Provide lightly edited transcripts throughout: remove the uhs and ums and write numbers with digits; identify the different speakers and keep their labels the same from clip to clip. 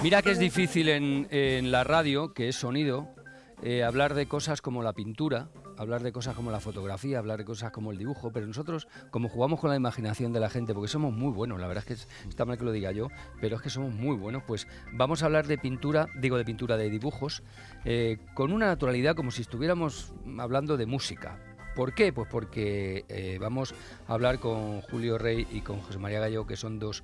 Speaker 1: Mira que es difícil en la radio, que es sonido, hablar de cosas como la pintura, hablar de cosas como la fotografía, hablar de cosas como el dibujo, pero nosotros, como jugamos con la imaginación de la gente, porque somos muy buenos, la verdad es que está mal que lo diga yo, pero es que somos muy buenos, pues vamos a hablar de pintura, de dibujos, con una naturalidad como si estuviéramos hablando de música. ¿Por qué? Pues porque vamos a hablar con Julio Rey y con José María Gallego, que son dos...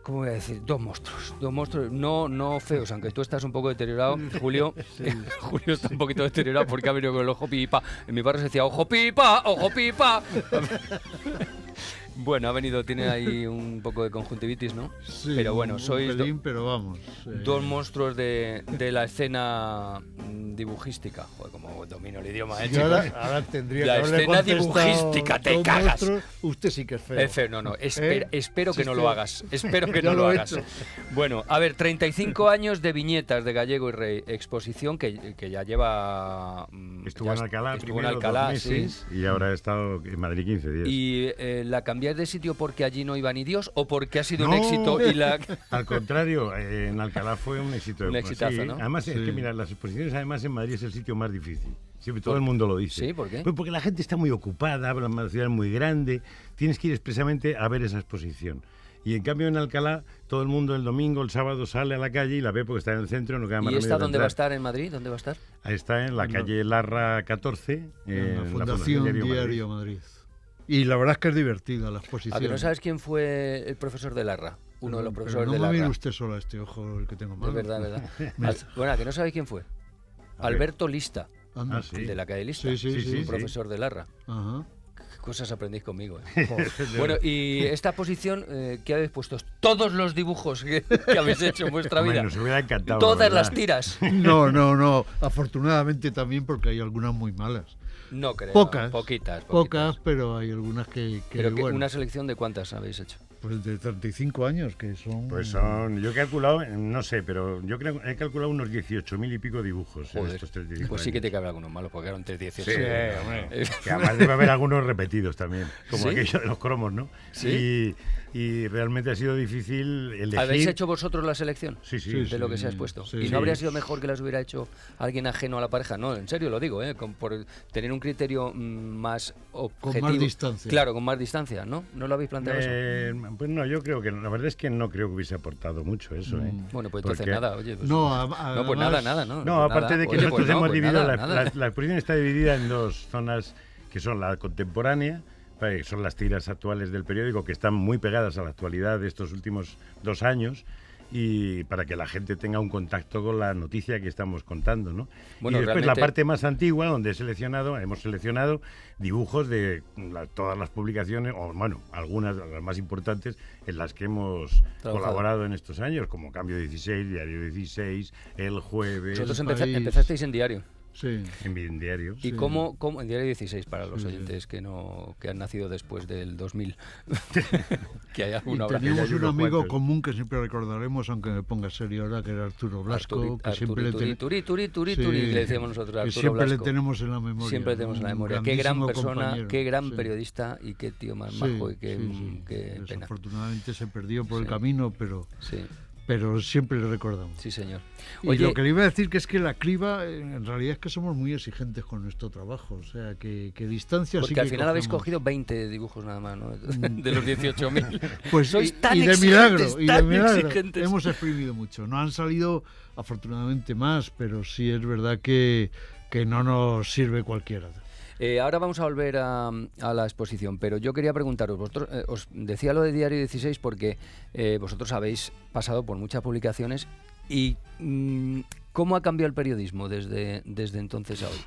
Speaker 1: ¿Cómo voy a decir? Dos monstruos, no feos, aunque tú estás un poco deteriorado, Julio. Sí. Julio está un poquito deteriorado porque ha venido con el ojo pipa. En mi barrio se decía, ojo pipa, ojo pipa. Bueno, ha venido, tiene ahí un poco de conjuntivitis, ¿no?
Speaker 2: Sí,
Speaker 1: pero bueno, sois
Speaker 2: pero vamos,
Speaker 1: dos monstruos de la escena dibujística. Joder, como domino el idioma,
Speaker 2: sí, ahora tendría
Speaker 1: la
Speaker 2: que haberle
Speaker 1: escena dibujística, te cagas.
Speaker 2: Monstruos, usted sí que es feo.
Speaker 1: Feo, no, espero que
Speaker 2: sí,
Speaker 1: no lo hagas. Espero que no lo hagas. Bueno, a ver, 35 años de viñetas de Gallego y Rey, exposición que ya lleva...
Speaker 3: Estuvo en Alcalá,
Speaker 1: estuvo en Alcalá,
Speaker 3: 2 meses, sí. Y ahora he estado en Madrid 15 días.
Speaker 1: ¿Y la cambiáis de sitio porque allí no iba ni Dios o porque ha sido un éxito? Y
Speaker 3: al contrario, en Alcalá fue un éxito.
Speaker 1: Un exitazo,
Speaker 3: sí,
Speaker 1: ¿no?
Speaker 3: Además, es que mira, las exposiciones además en Madrid es el sitio más difícil. Siempre todo el mundo lo dice.
Speaker 1: ¿Sí? ¿Por qué?
Speaker 3: Pues porque la gente está muy ocupada, la ciudad es muy grande, tienes que ir expresamente a ver esa exposición. Y en cambio en Alcalá todo el mundo el domingo, el sábado sale a la calle y la ve porque está en el centro. No queda más
Speaker 1: ¿Y esta dónde
Speaker 3: entrar.
Speaker 1: va a estar en Madrid? ¿Dónde va a estar?
Speaker 3: Está en la calle Larra 14,
Speaker 2: en la Fundación Diario Madrid. Y la verdad es que es divertida la exposición.
Speaker 1: ¿A que no sabes quién fue el profesor de Larra? Uno de los profesores de Larra.
Speaker 2: No me mire usted solo a este ojo el que tengo malo.
Speaker 1: Es verdad. Bueno, ¿a que no sabéis quién fue? Alberto Lista,
Speaker 3: sí.
Speaker 1: de la calle Lista.
Speaker 2: Sí,
Speaker 1: un profesor de Larra.
Speaker 2: Ajá.
Speaker 1: Cosas aprendís conmigo. Bueno, y esta exposición, ¿qué habéis puesto? Todos los dibujos que habéis hecho en vuestra vida.
Speaker 3: Nos hubiera encantado.
Speaker 1: Todas las tiras.
Speaker 2: No. Afortunadamente también porque hay algunas muy malas.
Speaker 1: No creo.
Speaker 2: Poquitas,
Speaker 1: Poquitas.
Speaker 2: pero hay algunas que
Speaker 1: pero
Speaker 2: bueno.
Speaker 1: ¿Una selección de cuántas habéis hecho?
Speaker 2: Pues de 35 años, que son...
Speaker 3: Pues son, yo he calculado, no sé, pero yo creo he calculado unos 18.000 y pico dibujos.
Speaker 1: Joder,
Speaker 3: en estos 35
Speaker 1: pues sí
Speaker 3: años.
Speaker 1: que te cabe algunos malos, porque eran 18.
Speaker 3: Sí, hombre. Que además debe haber algunos repetidos también, como aquello de los cromos, ¿no?
Speaker 1: Sí.
Speaker 3: Y realmente ha sido difícil elegir...
Speaker 1: ¿Habéis hecho vosotros la selección?
Speaker 3: Sí.
Speaker 1: De lo que se ha expuesto.
Speaker 2: Sí,
Speaker 1: ¿Y no habría sido mejor que las hubiera hecho alguien ajeno a la pareja? No, en serio lo digo, por tener un criterio más objetivo.
Speaker 2: Con más distancia.
Speaker 1: Claro, con más distancia, ¿no? ¿No lo habéis planteado eso?
Speaker 3: Pues no, yo creo que la verdad es que no creo que hubiese aportado mucho eso.
Speaker 1: Bueno, pues entonces nada, oye. Pues,
Speaker 2: pues
Speaker 1: nada.
Speaker 3: No, aparte
Speaker 1: nada.
Speaker 3: de que nosotros hemos dividido,
Speaker 1: nada.
Speaker 3: La exposición está dividida en dos zonas, que son la contemporánea, que son las tiras actuales del periódico, que están muy pegadas a la actualidad de estos últimos 2 años, y para que la gente tenga un contacto con la noticia que estamos contando, ¿no?
Speaker 1: Bueno,
Speaker 3: y después
Speaker 1: realmente...
Speaker 3: la parte más antigua, donde hemos seleccionado dibujos de todas las publicaciones, o bueno, algunas de las más importantes, en las que hemos colaborado en estos años, como Cambio 16, Diario 16, El Jueves...
Speaker 1: Vosotros empezasteis en diario.
Speaker 2: Sí.
Speaker 3: En diario.
Speaker 1: ¿Y cómo en Diario 16 para los oyentes que han nacido después del 2000? Que hay alguna hora.
Speaker 2: Teníamos un amigo común que siempre recordaremos, aunque me ponga serio ahora, que era Arturo Blasco, que siempre
Speaker 1: le decíamos nosotros a Arturo
Speaker 2: siempre
Speaker 1: Blasco.
Speaker 2: Le tenemos en la memoria.
Speaker 1: Siempre le tenemos en la memoria. Qué gran persona, qué gran periodista y qué tío más majo y qué pena.
Speaker 2: Desafortunadamente se perdió por el camino, pero...
Speaker 1: Sí.
Speaker 2: Pero siempre le recordamos.
Speaker 1: Sí, señor.
Speaker 2: Oye, y lo que le iba a decir que es que la criba, en realidad es que somos muy exigentes con nuestro trabajo, o sea, que distancia sí que
Speaker 1: porque al final
Speaker 2: cogemos.
Speaker 1: habéis cogido 20 dibujos nada más, ¿no? De los 18.000.
Speaker 2: Pues
Speaker 1: sois tan
Speaker 2: exigentes,
Speaker 1: y de milagro.
Speaker 2: Hemos exprimido mucho. No han salido, afortunadamente, más, pero sí es verdad que no nos sirve cualquiera.
Speaker 1: Ahora vamos a volver a la exposición, pero yo quería preguntaros, vosotros, os decía lo de Diario 16 porque vosotros habéis pasado por muchas publicaciones y ¿cómo ha cambiado el periodismo desde entonces a hoy?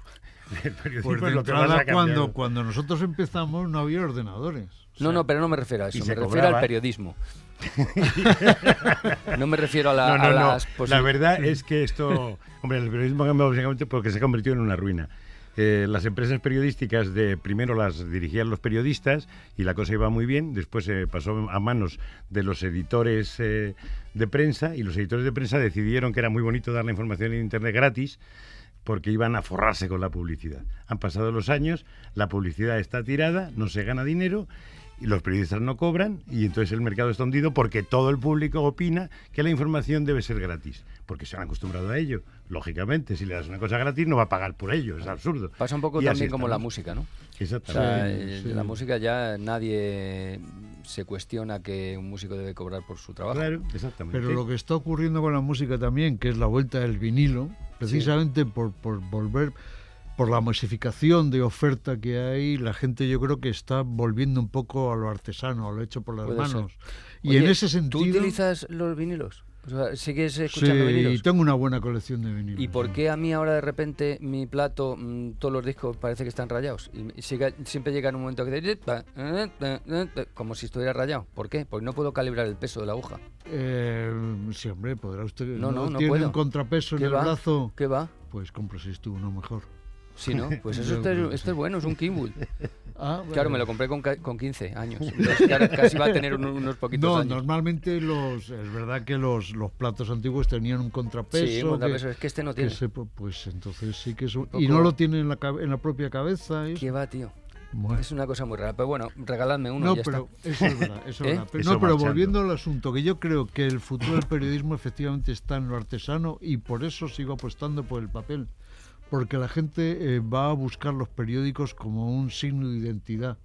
Speaker 3: El periodismo
Speaker 2: pues de
Speaker 3: es lo que
Speaker 2: entrada,
Speaker 3: más ha
Speaker 2: cuando nosotros empezamos no había ordenadores.
Speaker 1: O sea, no, pero no me refiero a eso, me refiero al periodismo. No me refiero a las posibilidades.
Speaker 3: La verdad es que esto, hombre, el periodismo ha cambiado básicamente porque se ha convertido en una ruina. Las empresas periodísticas primero las dirigían los periodistas y la cosa iba muy bien, después se pasó a manos de los editores de prensa y los editores de prensa decidieron que era muy bonito dar la información en internet gratis porque iban a forrarse con la publicidad. Han pasado los años, la publicidad está tirada, no se gana dinero y los periodistas no cobran y entonces el mercado está hundido porque todo el público opina que la información debe ser gratis, porque se han acostumbrado a ello. Lógicamente, si le das una cosa gratis no va a pagar por ello, es absurdo.
Speaker 1: Pasa un poco
Speaker 3: Y así
Speaker 1: también como la
Speaker 3: estamos.
Speaker 1: música, ¿no? O
Speaker 3: Exactamente.
Speaker 1: sea,
Speaker 2: Sí.
Speaker 1: la música ya nadie se cuestiona que un músico debe cobrar por su trabajo.
Speaker 3: Claro, exactamente.
Speaker 2: Pero lo que está ocurriendo con la música también, que es la vuelta del vinilo, precisamente por volver, por la masificación de oferta que hay, la gente yo creo que está volviendo un poco a lo artesano, a lo hecho por las
Speaker 1: Puede ser.
Speaker 2: manos. Y
Speaker 1: Oye,
Speaker 2: en ese sentido...
Speaker 1: ¿tú utilizas los vinilos? O sea, ¿sigues
Speaker 2: Sí,
Speaker 1: escuchando vinilos?
Speaker 2: y tengo una buena colección de vinilos.
Speaker 1: ¿Y por
Speaker 2: sí.
Speaker 1: qué a mí ahora de repente mi plato, todos los discos parece que están rayados? Y siempre llega en un momento que dice, como si estuviera rayado. ¿Por qué? Porque no puedo calibrar el peso de la aguja.
Speaker 2: Sí, hombre, podrá usted...
Speaker 1: No
Speaker 2: tiene
Speaker 1: puedo.
Speaker 2: un contrapeso en
Speaker 1: ¿Qué
Speaker 2: el
Speaker 1: va?
Speaker 2: brazo,
Speaker 1: ¿Qué va?
Speaker 2: pues cómprese tú uno mejor.
Speaker 1: Si no, pues eso
Speaker 2: Yo creo que
Speaker 1: esto es bueno, es un Kimball.
Speaker 2: Ah,
Speaker 1: Claro, me lo compré con 15 años. Entonces, claro, casi va a tener unos poquitos
Speaker 2: No,
Speaker 1: años.
Speaker 2: normalmente es verdad que los platos antiguos tenían un contrapeso.
Speaker 1: Sí, un contrapeso, es que este no tiene.
Speaker 2: Pues entonces sí que es un...
Speaker 1: poco-
Speaker 2: Y no lo tiene en la propia cabeza. ¿eh?
Speaker 1: ¿Qué va, tío?
Speaker 2: Bueno.
Speaker 1: Es una cosa muy rara. Pero bueno, regaladme uno
Speaker 2: No,
Speaker 1: y ya
Speaker 2: pero
Speaker 1: está.
Speaker 2: eso es verdad. Eso es
Speaker 1: ¿Eh?
Speaker 2: verdad. Pero,
Speaker 3: Eso
Speaker 2: no, pero
Speaker 3: marchando.
Speaker 2: volviendo al asunto, que yo creo que el futuro del periodismo efectivamente está en lo artesano y por eso sigo apostando por el papel. Porque la gente va a buscar los periódicos como un signo de identidad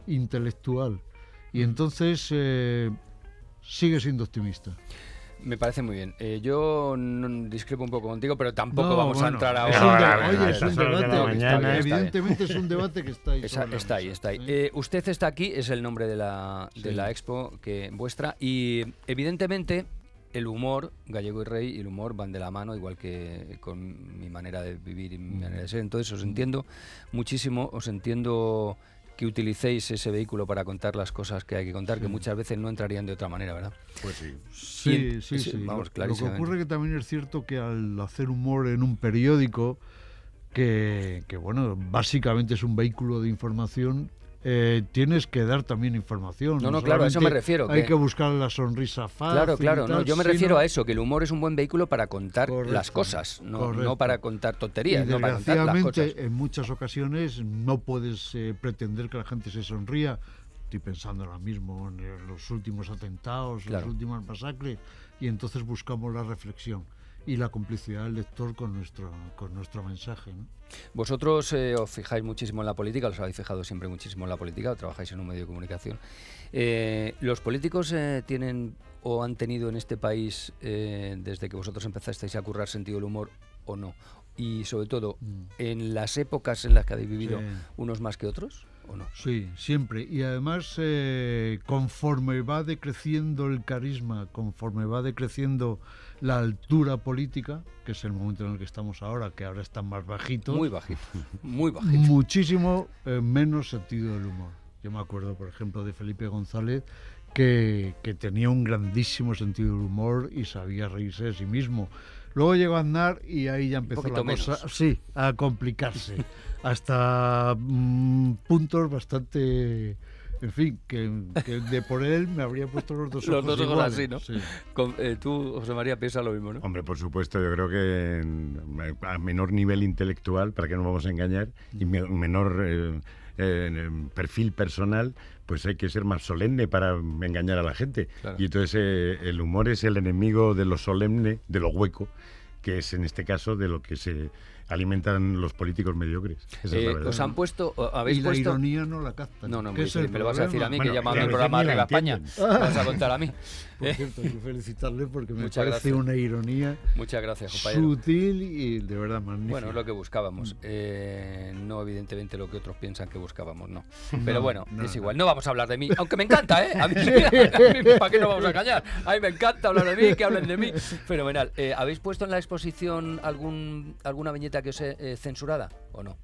Speaker 2: intelectual. Y entonces sigue siendo optimista.
Speaker 1: Me parece muy bien. Yo discrepo un poco contigo, pero tampoco
Speaker 2: No,
Speaker 1: vamos a
Speaker 2: bueno,
Speaker 1: entrar
Speaker 2: es
Speaker 1: ahora.
Speaker 2: un es un
Speaker 3: Las horas de la
Speaker 2: debate.
Speaker 3: mañana.
Speaker 2: Evidentemente es un debate que está ahí.
Speaker 1: Está,
Speaker 2: sobre la
Speaker 1: está ahí,
Speaker 2: mesa,
Speaker 1: está ahí.
Speaker 2: ¿eh?
Speaker 1: Usted está aquí, es el nombre de la
Speaker 2: Sí.
Speaker 1: expo que vuestra, y evidentemente el humor, Gallego y Rey, y el humor van de la mano, igual que con mi manera de vivir y mi manera de ser. Entonces os entiendo muchísimo, os entiendo que utilicéis ese vehículo para contar las cosas que hay que contar, que muchas veces no entrarían de otra manera, ¿verdad?
Speaker 3: Pues sí.
Speaker 2: Sí, sí,
Speaker 1: Sí,
Speaker 2: sí.
Speaker 1: vamos,
Speaker 2: Lo que
Speaker 1: clarísimamente.
Speaker 2: ocurre que también es cierto que al hacer humor en un periódico, que bueno, básicamente es un vehículo de información, tienes que dar también información.
Speaker 1: No, claro, a eso me
Speaker 2: solamente
Speaker 1: refiero,
Speaker 2: Hay
Speaker 1: que-
Speaker 2: que buscar la sonrisa fácil.
Speaker 1: Claro,
Speaker 2: y
Speaker 1: claro, no,
Speaker 2: tal,
Speaker 1: yo me
Speaker 2: sino-
Speaker 1: refiero a eso, que el humor es un buen vehículo para contar
Speaker 2: Correcto,
Speaker 1: las cosas, no
Speaker 2: correcto.
Speaker 1: para contar
Speaker 2: Y
Speaker 1: tonterías, no para contar las
Speaker 2: desgraciadamente,
Speaker 1: cosas.
Speaker 2: en muchas ocasiones no puedes pretender que la gente se sonría. Estoy pensando ahora mismo en los últimos atentados,
Speaker 1: Claro.
Speaker 2: las últimas masacres, y entonces buscamos la reflexión y la complicidad del lector con nuestro mensaje, ¿no?
Speaker 1: Vosotros os fijáis muchísimo en la política, os habéis fijado siempre muchísimo en la política, o trabajáis en un medio de comunicación. ¿Los políticos tienen o han tenido en este país, desde que vosotros empezasteis a currar sentido del humor, o no? Y sobre todo, en las épocas en las que habéis vivido,
Speaker 2: Sí.
Speaker 1: ¿unos más que otros o no?
Speaker 2: Sí, siempre. Y además, conforme va decreciendo el carisma, conforme va decreciendo la altura política, que es el momento en el que estamos ahora, que ahora están más bajitos,
Speaker 1: Muy bajito, muy bajito.
Speaker 2: muchísimo menos sentido del humor. Yo me acuerdo, por ejemplo, de Felipe González, que tenía un grandísimo sentido del humor y sabía reírse de sí mismo. Luego llegó a Aznar y ahí ya empezó
Speaker 1: poquito
Speaker 2: la cosa,
Speaker 1: menos.
Speaker 2: sí, a complicarse, hasta puntos bastante, en fin, que de por él me habría puesto los dos
Speaker 1: Los
Speaker 2: ojos
Speaker 1: dos ojos
Speaker 2: iguales,
Speaker 1: así, ¿no?
Speaker 2: sí.
Speaker 1: Tú, José María, piensas lo mismo, ¿no?
Speaker 3: Hombre, por supuesto, yo creo que a menor nivel intelectual, para que no nos vamos a engañar, y menor perfil personal, pues hay que ser más solemne para engañar a la gente.
Speaker 1: Claro.
Speaker 3: Y entonces el humor es el enemigo de lo solemne, de lo hueco, que es en este caso de lo que se alimentan los políticicos mediocres. Esa es la verdad.
Speaker 1: ¿Os han puesto, habéis
Speaker 2: Y la
Speaker 1: puesto...
Speaker 2: ironía no la captan.
Speaker 1: No,
Speaker 2: ¿Qué es el
Speaker 1: me lo vas a decir a mí,
Speaker 2: problema?
Speaker 1: que llama a
Speaker 3: Bueno,
Speaker 1: mi
Speaker 3: que
Speaker 1: programa
Speaker 3: a veces ni la
Speaker 1: Arriba España.
Speaker 3: entienden.
Speaker 1: Me vas a contar a mí.
Speaker 2: Por cierto, hay que felicitarle porque me
Speaker 1: Muchas
Speaker 2: parece
Speaker 1: gracias.
Speaker 2: una ironía
Speaker 1: Muchas gracias, compañero.
Speaker 2: sutil y de verdad magnífica.
Speaker 1: Bueno, es lo que buscábamos. No, evidentemente, lo que otros piensan que buscábamos, no. Pero
Speaker 2: No,
Speaker 1: bueno,
Speaker 2: no,
Speaker 1: es
Speaker 2: no.
Speaker 1: igual. No vamos a hablar de mí, aunque me encanta, ¿eh? A mí, ¿para qué nos vamos a callar? A mí me encanta hablar de mí, que hablen de mí. Fenomenal. ¿Habéis puesto en la exposición alguna viñeta que os censurada o no?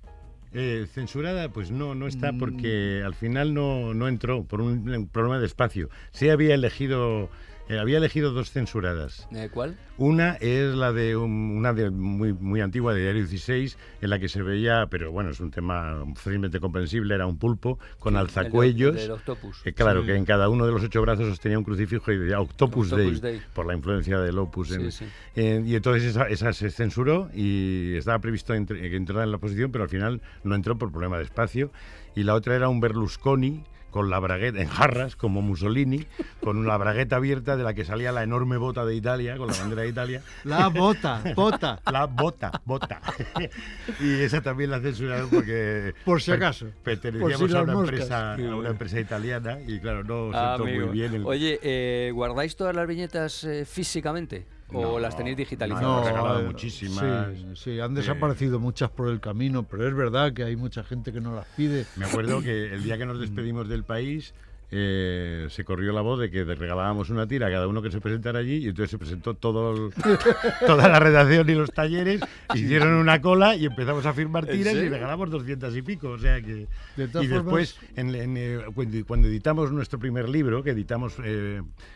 Speaker 3: Censurada, pues no está porque al final no entró por un problema de espacio. Sí había elegido dos censuradas.
Speaker 1: ¿Cuál?
Speaker 3: Una es la de muy antigua, de Diario 16, en la que se veía, pero bueno, es un tema fácilmente comprensible, era un pulpo con alzacuellos.
Speaker 1: El del Octopus.
Speaker 3: Claro,
Speaker 2: Sí.
Speaker 3: que en cada uno de los 8 brazos sostenía un crucifijo y decía Octopus
Speaker 1: Octopus
Speaker 3: Dei,
Speaker 1: Dei.
Speaker 3: por la influencia del Opus.
Speaker 1: Sí, sí.
Speaker 3: Y entonces esa se censuró y estaba previsto que entrara en la posición, pero al final no entró por problema de espacio. Y la otra era un Berlusconi con la bragueta, en jarras, como Mussolini, con la bragueta abierta de la que salía la enorme bota de Italia, con la bandera de Italia.
Speaker 2: La bota.
Speaker 3: La bota. Y esa también la censuraron porque...
Speaker 2: Por si acaso.
Speaker 3: Pertenecíamos
Speaker 2: por si
Speaker 3: a
Speaker 2: las
Speaker 3: una empresa italiana y claro, no sentó muy bien.
Speaker 1: Oye, ¿guardáis todas las viñetas físicamente? ¿O las tenéis digitalizadas?
Speaker 3: No, hemos regalado muchísimas.
Speaker 2: Sí, han desaparecido muchas por el camino, pero es verdad que hay mucha gente que no las pide.
Speaker 3: Me acuerdo que el día que nos despedimos del país se corrió la voz de que regalábamos una tira a cada uno que se presentara allí y entonces se presentó toda la redacción y los talleres, hicieron una cola y empezamos a firmar tiras y regalamos 200 y pico. O sea que... Y después, cuando editamos nuestro primer libro, que editamos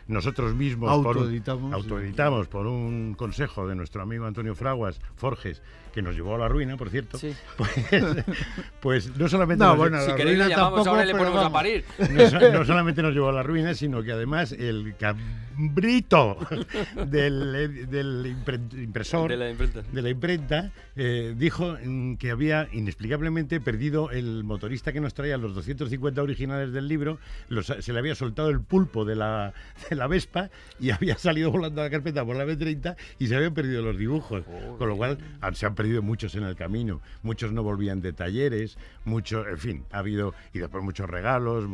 Speaker 3: nosotros mismos, autoeditamos por un consejo de nuestro amigo Antonio Fraguas, Forges, que nos llevó a la ruina, por cierto, pues no solamente...
Speaker 1: si queréis le llamamos ahora y le ponemos a parir.
Speaker 3: No solamente nos llevó a la ruina, sino que además el cabrito del impresor, de la imprenta, dijo que había inexplicablemente perdido el motorista que nos traía los 250 originales del libro, se le había soltado el pulpo de la Vespa y había salido volando a la carpeta por la B30 y se habían perdido los dibujos, con lo cual se han perdido muchos en el camino, muchos no volvían de talleres, muchos, en fin, ha habido, y después muchos regalos.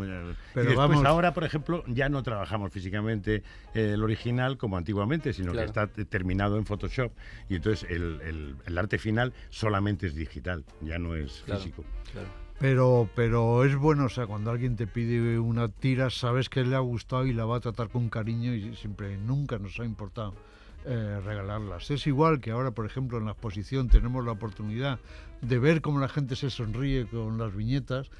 Speaker 3: Pero y después ahora, por ejemplo, ya no trabajamos físicamente el original como antiguamente, sino que está terminado en Photoshop y entonces el arte final solamente es digital, ya no es físico.
Speaker 2: Pero es bueno, o sea, cuando alguien te pide una tira, sabes que le ha gustado y la va a tratar con cariño y nunca nos ha importado regalarlas. Es igual que ahora, por ejemplo, en la exposición tenemos la oportunidad de ver cómo la gente se sonríe con las viñetas.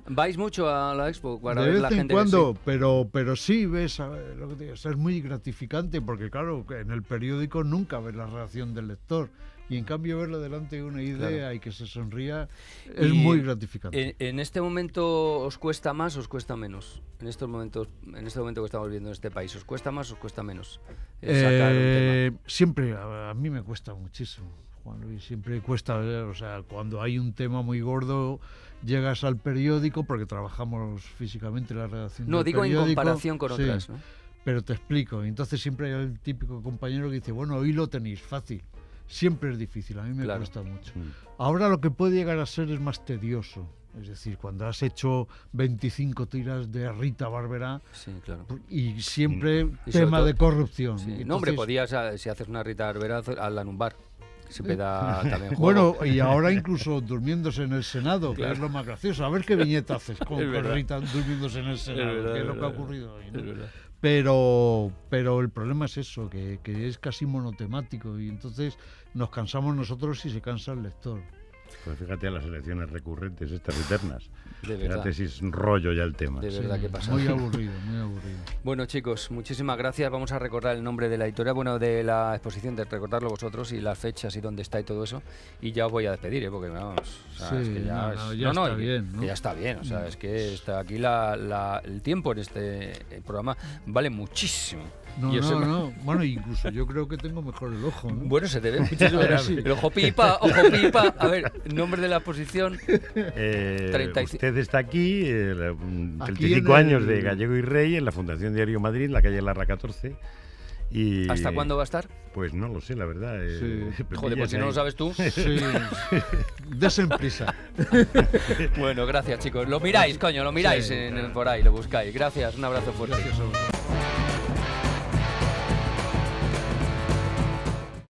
Speaker 1: ¿Vais mucho a la expo para
Speaker 2: de
Speaker 1: ver
Speaker 2: vez
Speaker 1: la
Speaker 2: en
Speaker 1: gente
Speaker 2: cuando, pero sí ves, lo que te digo, es muy gratificante porque claro, en el periódico nunca ves la reacción del lector. Y en cambio verlo delante de una idea y que se sonría es muy gratificante.
Speaker 1: ¿En este momento os cuesta más o os cuesta menos? En este momento que estamos viviendo en este país, ¿os cuesta más o os cuesta menos sacar un tema?
Speaker 2: Siempre, a mí me cuesta muchísimo, Juan Luis, siempre cuesta, o sea, cuando hay un tema muy gordo llegas al periódico, porque trabajamos físicamente en la redacción del periódico.
Speaker 1: En comparación con otras, ¿no?
Speaker 2: Pero te explico, entonces siempre hay el típico compañero que dice, bueno, hoy lo tenéis fácil. Siempre es difícil, a mí me cuesta mucho. Ahora lo que puede llegar a ser es más tedioso. Es decir, cuando has hecho 25 tiras de Rita Barberá y siempre tema de corrupción.
Speaker 1: Sí. No, hombre, podías, si haces una Rita Barberá, hazla en un bar. Siempre da también juego.
Speaker 2: Bueno, y ahora incluso durmiéndose en el Senado, que es lo más gracioso. A ver qué viñeta haces con Rita durmiéndose en el Senado, que es lo que ha ocurrido hoy, ¿no? Pero el problema es eso, que es casi monotemático y entonces nos cansamos nosotros y se cansa el lector.
Speaker 3: Pues fíjate a las elecciones recurrentes, estas eternas.
Speaker 1: De verdad.
Speaker 3: Fíjate si es un rollo ya el tema.
Speaker 1: De verdad que pasa.
Speaker 2: Muy aburrido, muy aburrido.
Speaker 1: Bueno, chicos, muchísimas gracias. Vamos a recordar el nombre de la editorial, de la exposición, de recordarlo vosotros y las fechas y dónde está y todo eso. Y ya os voy a despedir, porque vamos, es que ya
Speaker 2: está bien, ¿no?
Speaker 1: Que ya está bien, o sea, es que está aquí el tiempo en este programa vale muchísimo.
Speaker 2: No. Bueno, incluso yo creo que tengo mejor el ojo, ¿no?
Speaker 1: Bueno, se te ve muchísimo. El ojo pipa. A ver, nombre de la exposición.
Speaker 3: Usted está aquí, 35 años de Gallego y Rey, en la Fundación Diario Madrid, en la calle Larra 14. Y
Speaker 1: ¿hasta cuándo va a estar?
Speaker 3: Pues no lo sé, la verdad.
Speaker 1: Joder, pues si no lo sabes tú.
Speaker 2: Sí. Desen prisa.
Speaker 1: Bueno, gracias, chicos. Lo miráis, coño, por ahí, lo buscáis. Gracias, un abrazo fuerte.
Speaker 2: Gracias a vosotros.